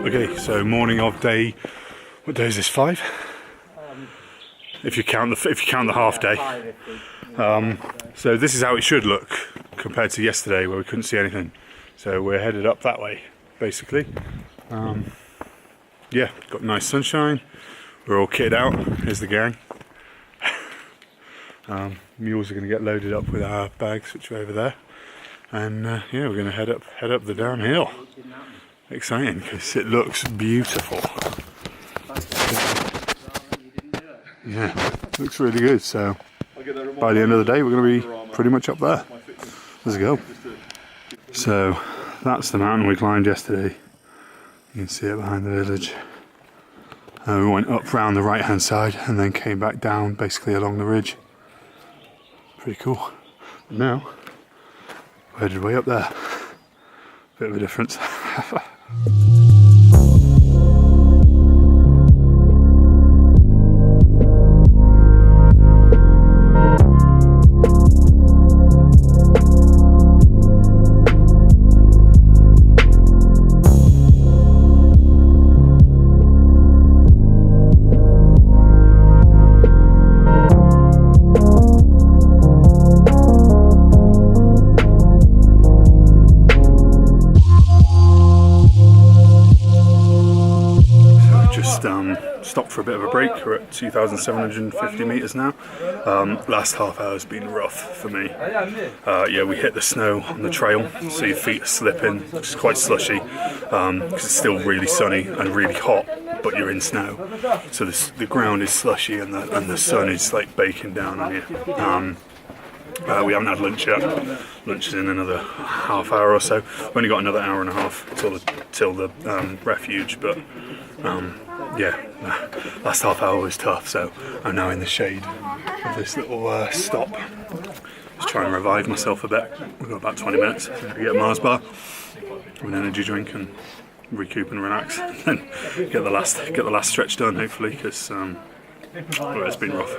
Okay, so morning of day. What day is this? 5? If you count the half day. So this is how it should look compared to yesterday, where we couldn't see anything. So we're headed up that way, basically. Yeah, got nice sunshine. We're all kitted out. Here's the gang. Mules are going to get loaded up with our bags, which are over there. And yeah, we're going to head up the downhill. Exciting, because it looks beautiful. Yeah, looks really good. So by the end of the day, we're going to be pretty much up there. Let's go. So that's the mountain we climbed yesterday. You can see it behind the village. We went up round the right hand side and then came back down basically along the ridge. Pretty cool. And now we're headed way up there. Bit of a difference. Stopped for a bit of a break. We're at 2,750 metres now. Last half hour has been rough for me. Yeah, we hit the snow on the trail, so your feet are slipping, which is quite slushy, because it's still really sunny and really hot, but you're in snow. So the ground is slushy and the sun is like baking down on you. We haven't had lunch yet. Lunch is in another half hour or so. We've only got another hour and a half till the refuge, but yeah, last half hour was tough, so I'm now in the shade of this little stop. Just trying to revive myself a bit. We've got about 20 minutes to get a Mars bar, an energy drink, and recoup and relax, and get the last stretch done, hopefully, because well, it's been rough.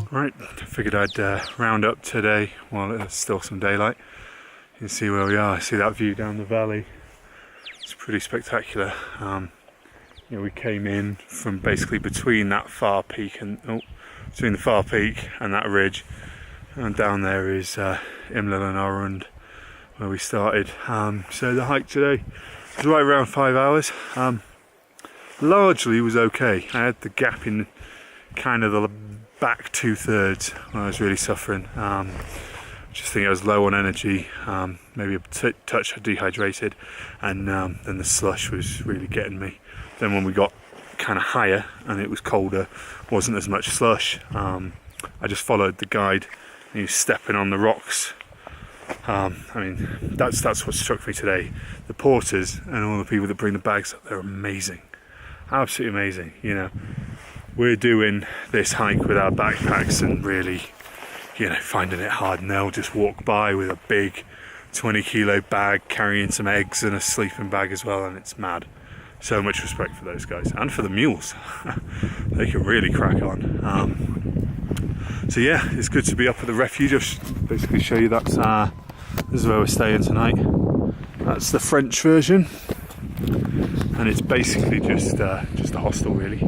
Right, figured I'd round up today while there's still some daylight. You can see where we are. See that view down the valley? It's pretty spectacular. You know, we came in from basically between that far peak and between the far peak and that ridge, and down there is Imlil and Arund, where we started. So the hike today was right around 5 hours. Largely was okay. I had the gap in kind of the back 2/3 when I was really suffering. Just think I was low on energy, maybe a touch dehydrated, and then the slush was really getting me. Then when we got kind of higher and it was colder, wasn't as much slush. I just followed the guide, and he was stepping on the rocks. I mean, that's what struck me today. The porters and all the people that bring the bags up, they're amazing, absolutely amazing. You know, we're doing this hike with our backpacks and really, you know, finding it hard, and they'll just walk by with a big 20-kilo bag carrying some eggs and a sleeping bag as well, and it's mad. So much respect for those guys and for the mules. They can really crack on. So yeah, it's good to be up at the refuge. I'll basically show you this is where we're staying tonight. That's the French version, and it's basically just a hostel really.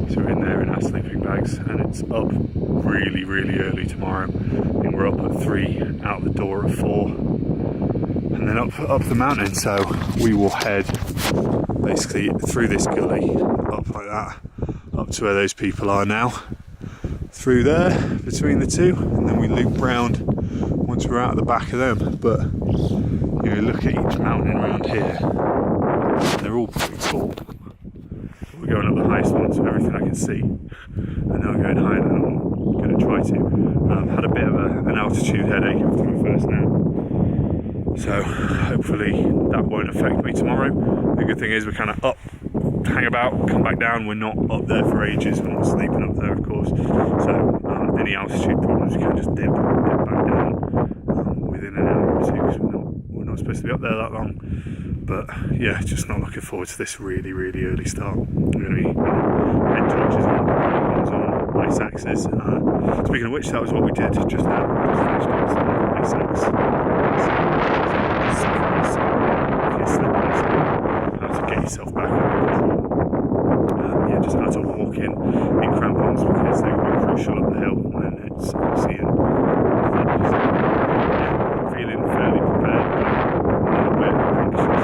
So we're in there in our sleeping bags, and it's up really, really early tomorrow. I think we're up at 3, out the door at 4, and then up the mountain. So we will head basically through this gully, up like that, up to where those people are now, through there, between the two, and then we loop round once we're out at the back of them. But you know, look at each mountain around here, they're all pretty tall. We're going up the highest one, so everything I can see, and then I'm going higher than I'm going to try to. Had a bit of an altitude headache after my first nap, so hopefully that won't affect me tomorrow. The good thing is we're kind of up, hang about, come back down. We're not up there for ages. We're not sleeping up there, of course, so any altitude problems you can just dip back down within an hour or two, because we're not supposed to be up there that long. But yeah, just not looking forward to this really early start. We're going to be head torches on, ice axes. Speaking of which, that was what we did just now. Just finished up ice axe. How to get yourself back on. Yeah, just how to walk in crampons because they're going to be crucial up the hill, and then it's obviously feeling fairly prepared, but a little bit anxious.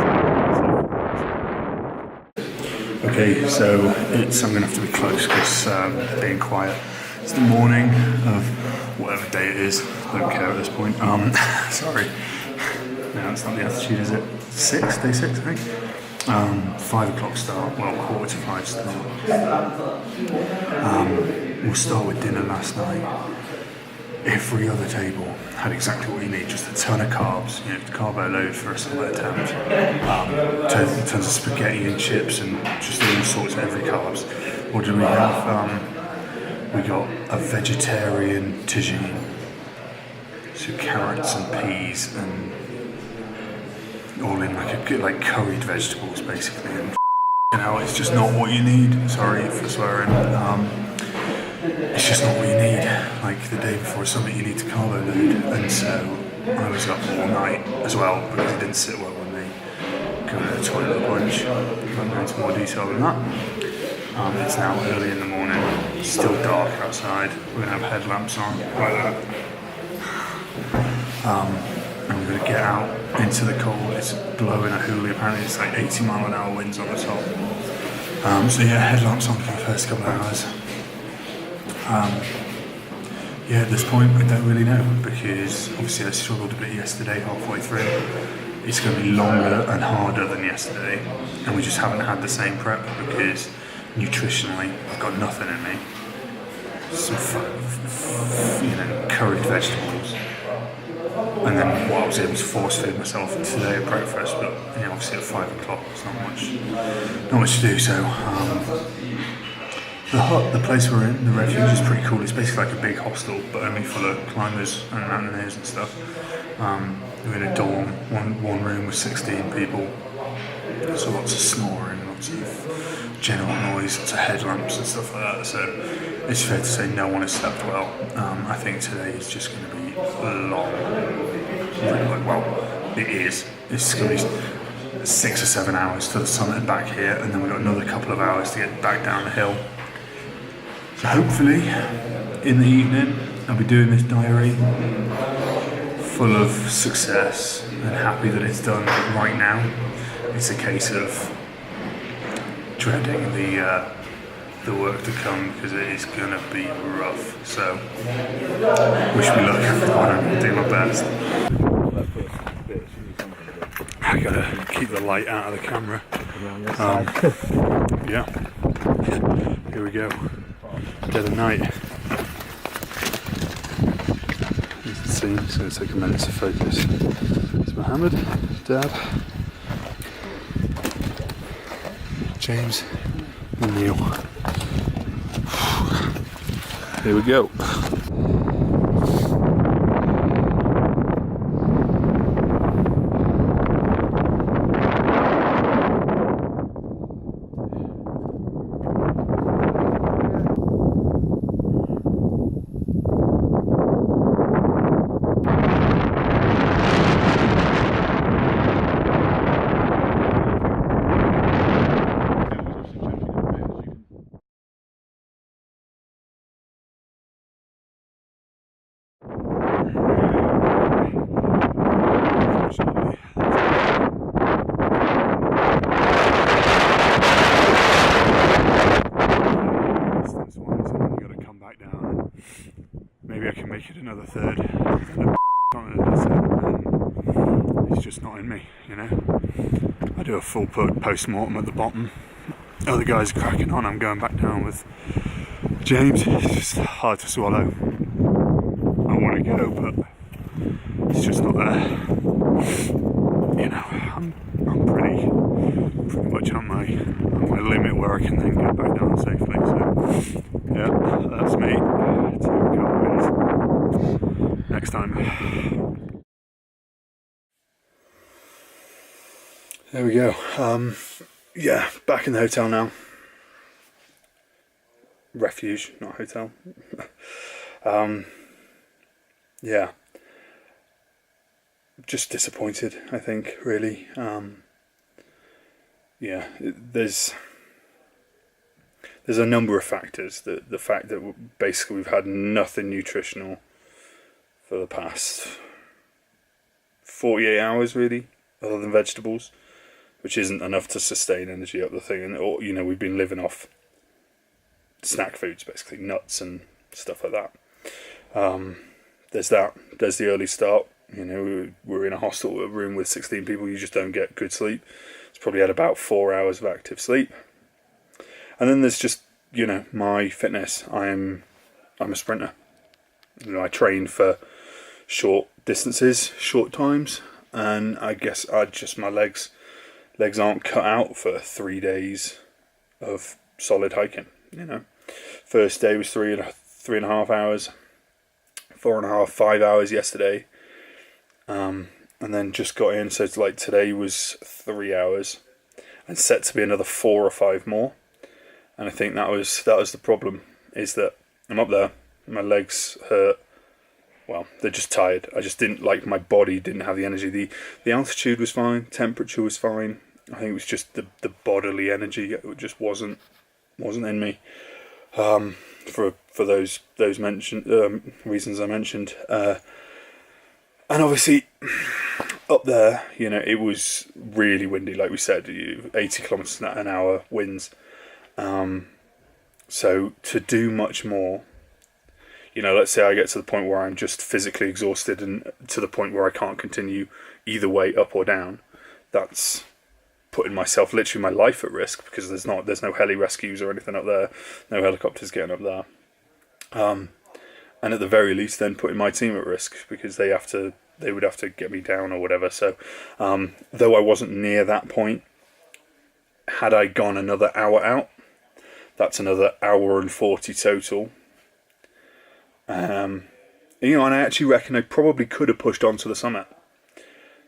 Okay, so I'm going to have to be close because being quiet. It's the morning of whatever day it is. I don't care at this point. Sorry. No, it's not the altitude, is it? Day 6, I think. 5 o'clock start, well, 4:45 start. We'll start with dinner last night. Every other table had exactly what you need, just a ton of carbs, carbo load for a summer attempt. Tons of spaghetti and chips and just all sorts of every carbs. What do we have? We got a vegetarian tagine, so carrots and peas and all in like curried vegetables basically, and it's just not what you need. Sorry for swearing. It's just not what you need. Like the day before something, you need to carbo load, and so I was up all night as well because it didn't sit well with me. Going to the toilet a bunch. I won't go into more detail than that. It's now early in the morning. It's still dark outside. We're gonna have headlamps on like that. And we're going to get out into the cold. It's blowing a hoolie, apparently it's like 80-mile-an-hour winds on the top. So yeah, headlamps on for the first couple of hours. Yeah, at this point I don't really know, because obviously I struggled a bit yesterday halfway through. It's going to be longer and harder than yesterday, and we just haven't had the same prep because nutritionally I've got nothing in me. Some curried vegetables. And then what I was able to force feed myself today at breakfast, but obviously at 5 o'clock it's not much to do. So the hut, the place we're in, the refuge, is pretty cool. It's basically like a big hostel, but only full of climbers and mountaineers and stuff. We're in a dorm, one room with 16 people, so lots of snoring, lots of general noise, lots of headlamps and stuff like that. So it's fair to say no one has slept well. I think today is just going to be long. Well, it is. It's going to be 6 or 7 hours to the summit and back here, and then we've got another couple of hours to get back down the hill. So hopefully, in the evening, I'll be doing this diary full of success and happy that it's done. But right now, it's a case of dreading the work to come, because it is going to be rough. So, wish me luck everyone, and do my best. I gotta keep the light out of the camera. Yeah. Here we go. Dead of night. You can see, it's going to take a minute to focus. It's Mohammed, Dad, James, and Neil. Here we go. Another third. It's just not in me, I do a full post-mortem at the bottom. Other guys are cracking on. I'm going back down with James. It's just hard to swallow. I want to go, but it's just not there. I'm pretty much on my limit where I can then get back down safely. So yeah, that's me. Next time. There we go. Yeah, back in the hotel now. Refuge, not hotel. Yeah, just disappointed, I think, really. Yeah, there's a number of factors. The fact that basically we've had nothing nutritional for the past 48 hours, really, other than vegetables, which isn't enough to sustain energy up the thing. And, or, you know, we've been living off snack foods, basically nuts and stuff like that. There's that. There's the early start. You know, we're in a hostel room with 16 people. You just don't get good sleep. It's probably had about 4 hours of active sleep. And then there's just, you know, my fitness. I'm a sprinter. You know, I train for short distances, short times, and I guess my legs aren't cut out for 3 days of solid hiking. You know, first day was 3.5 hours, 4.5, 5 hours yesterday, and then just got in. So it's like today was 3 hours, and set to be another 4 or 5 more. And I think that was the problem, is that I'm up there, my legs hurt. Well, they're just tired. I just didn't, like, my body didn't have the energy. The altitude was fine, temperature was fine. I think it was just the bodily energy. It just wasn't in me. For those mentioned reasons I mentioned. And obviously, up there, you know, it was really windy, like we said, 80 kilometers an hour winds. So to do much more, you know, let's say I get to the point where I'm just physically exhausted and to the point where I can't continue either way, up or down, that's putting myself, literally my life at risk, because there's no heli rescues or anything up there, no helicopters getting up there. And at the very least then putting my team at risk, because they would have to get me down or whatever. So though I wasn't near that point, had I gone another hour out, that's another hour and 40 total. You know, and I actually reckon I probably could have pushed on to the summit.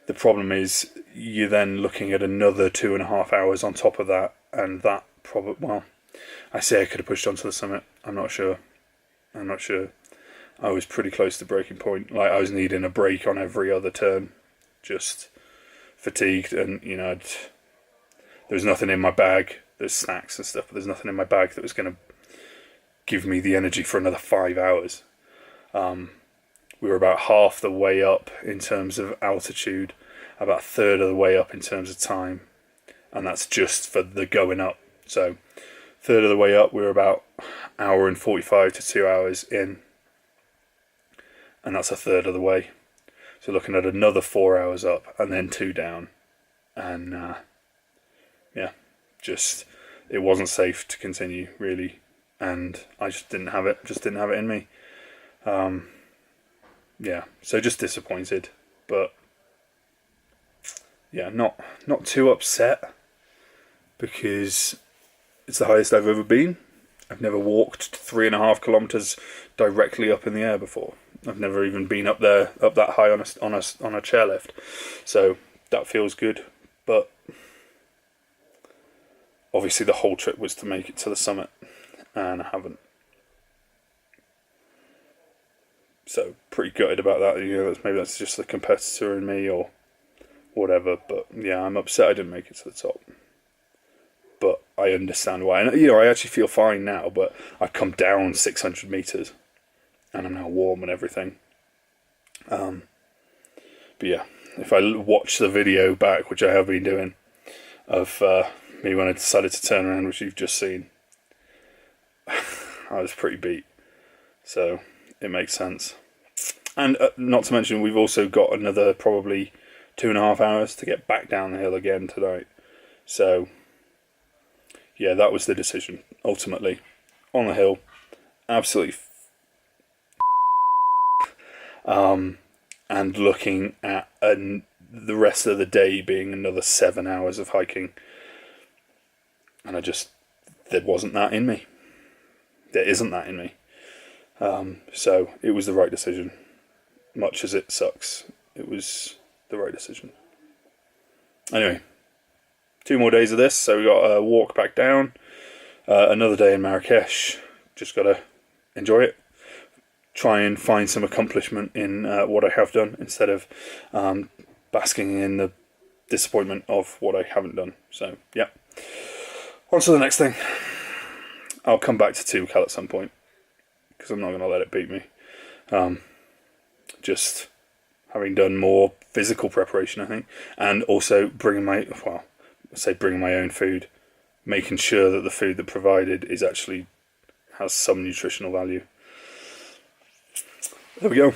The problem is you're then looking at another 2.5 hours on top of that, and that probably, well, I say I could have pushed on to the summit. I'm not sure. I was pretty close to breaking point. Like, I was needing a break on every other turn, just fatigued, and you know, there was nothing in my bag. There's snacks and stuff, but there's nothing in my bag that was going to give me the energy for another 5 hours. We were about half the way up in terms of altitude, about a third of the way up in terms of time, and that's just for the going up. So, third of the way up, we were about hour and 45 to 2 hours in, and that's a third of the way. So, looking at another 4 hours up and then 2 down, and yeah, just it wasn't safe to continue really, and I just didn't have it in me. Yeah, so just disappointed, but yeah, not too upset, because it's the highest I've ever been. I've never walked 3.5 kilometers directly up in the air before. I've never even been up that high on a chairlift, so that feels good. But obviously, the whole trip was to make it to the summit, and I haven't. So pretty gutted about that. You know, maybe that's just the competitor in me or whatever. But yeah, I'm upset I didn't make it to the top. But I understand why. And you know, I actually feel fine now. But I've come down 600 meters, and I'm now warm and everything. But yeah, if I watch the video back, which I have been doing, of me when I decided to turn around, which you've just seen, I was pretty beat. So it makes sense. And not to mention, we've also got another probably 2.5 hours to get back down the hill again tonight. So, yeah, that was the decision, ultimately. On the hill, absolutely and looking at the rest of the day being another 7 hours of hiking. And there wasn't that in me. There isn't that in me. So it was the right decision. Much as it sucks, it was the right decision. Anyway, 2 more days of this, so we got a walk back down, another day in Marrakesh. Just got to enjoy it, try and find some accomplishment in what I have done instead of basking in the disappointment of what I haven't done. So yeah, on to the next thing. I'll come back to Toubkal at some point because I'm not going to let it beat me. Just having done more physical preparation, I think, and also bringing my own food, making sure that the food that provided is actually has some nutritional value. There we go.